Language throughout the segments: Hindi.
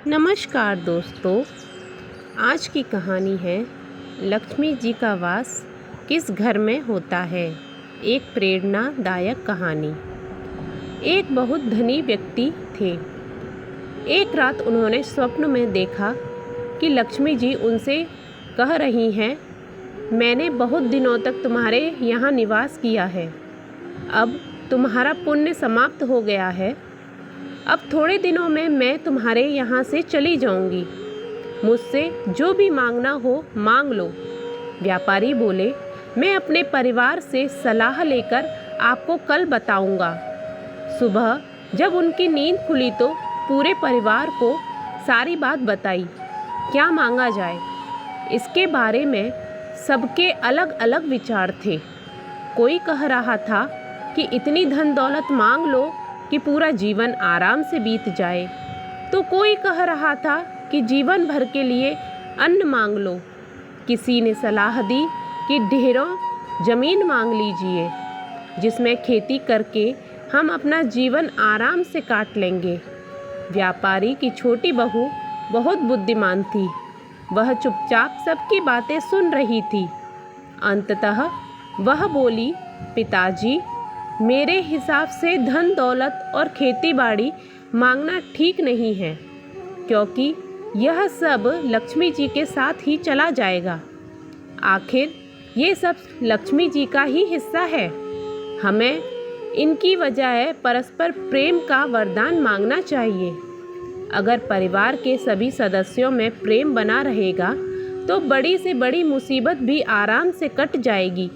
नमस्कार दोस्तों, आज की कहानी है लक्ष्मी जी का वास किस घर में होता है। एक प्रेरणादायक कहानी। एक बहुत धनी व्यक्ति थे। एक रात उन्होंने स्वप्न में देखा कि लक्ष्मी जी उनसे कह रही हैं, मैंने बहुत दिनों तक तुम्हारे यहाँ निवास किया है। अब तुम्हारा पुण्य समाप्त हो गया है। अब थोड़े दिनों में मैं तुम्हारे यहाँ से चली जाऊंगी। मुझसे जो भी मांगना हो मांग लो। व्यापारी बोले, मैं अपने परिवार से सलाह लेकर आपको कल बताऊंगा। सुबह जब उनकी नींद खुली तो पूरे परिवार को सारी बात बताई। क्या मांगा जाए, इसके बारे में सबके अलग अलग विचार थे। कोई कह रहा था कि इतनी धन दौलत मांग लो कि पूरा जीवन आराम से बीत जाए, तो कोई कह रहा था कि जीवन भर के लिए अन्न मांग लो। किसी ने सलाह दी कि ढेरों जमीन मांग लीजिए, जिसमें खेती करके हम अपना जीवन आराम से काट लेंगे। व्यापारी की छोटी बहू बहुत बुद्धिमान थी। वह चुपचाप सबकी बातें सुन रही थी। अंततः वह बोली, पिताजी, मेरे हिसाब से धन दौलत और खेती बाड़ी मांगना ठीक नहीं है, क्योंकि यह सब लक्ष्मी जी के साथ ही चला जाएगा। आखिर ये सब लक्ष्मी जी का ही हिस्सा है। हमें इनकी वजह परस्पर प्रेम का वरदान मांगना चाहिए। अगर परिवार के सभी सदस्यों में प्रेम बना रहेगा तो बड़ी से बड़ी मुसीबत भी आराम से कट जाएगी।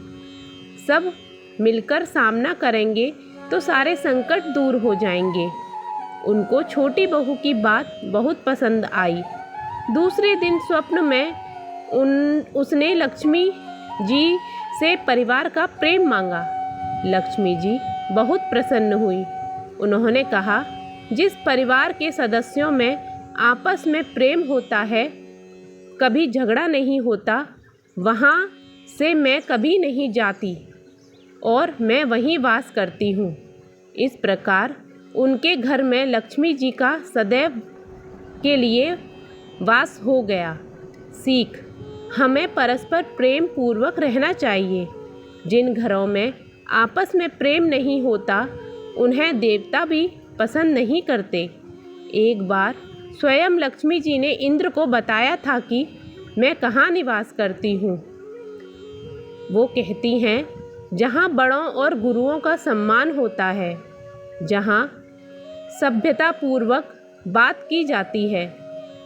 सब मिलकर सामना करेंगे तो सारे संकट दूर हो जाएंगे। उनको छोटी बहू की बात बहुत पसंद आई। दूसरे दिन स्वप्न में उसने लक्ष्मी जी से परिवार का प्रेम मांगा। लक्ष्मी जी बहुत प्रसन्न हुई। उन्होंने कहा, जिस परिवार के सदस्यों में आपस में प्रेम होता है, कभी झगड़ा नहीं होता, वहाँ से मैं कभी नहीं जाती और मैं वहीं वास करती हूँ। इस प्रकार उनके घर में लक्ष्मी जी का सदैव के लिए वास हो गया। सीख, हमें परस्पर प्रेम पूर्वक रहना चाहिए। जिन घरों में आपस में प्रेम नहीं होता, उन्हें देवता भी पसंद नहीं करते। एक बार स्वयं लक्ष्मी जी ने इंद्र को बताया था कि मैं कहाँ निवास करती हूँ। वो कहती हैं, जहाँ बड़ों और गुरुओं का सम्मान होता है, जहाँ सभ्यता पूर्वक बात की जाती है,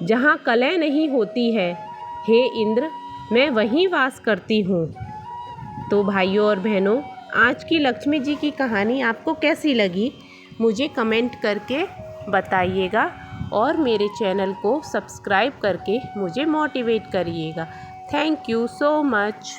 जहाँ कलह नहीं होती है, हे इंद्र, मैं वहीं वास करती हूँ। तो भाइयों और बहनों, आज की लक्ष्मी जी की कहानी आपको कैसी लगी, मुझे कमेंट करके बताइएगा और मेरे चैनल को सब्सक्राइब करके मुझे मोटिवेट करिएगा। Thank you so much.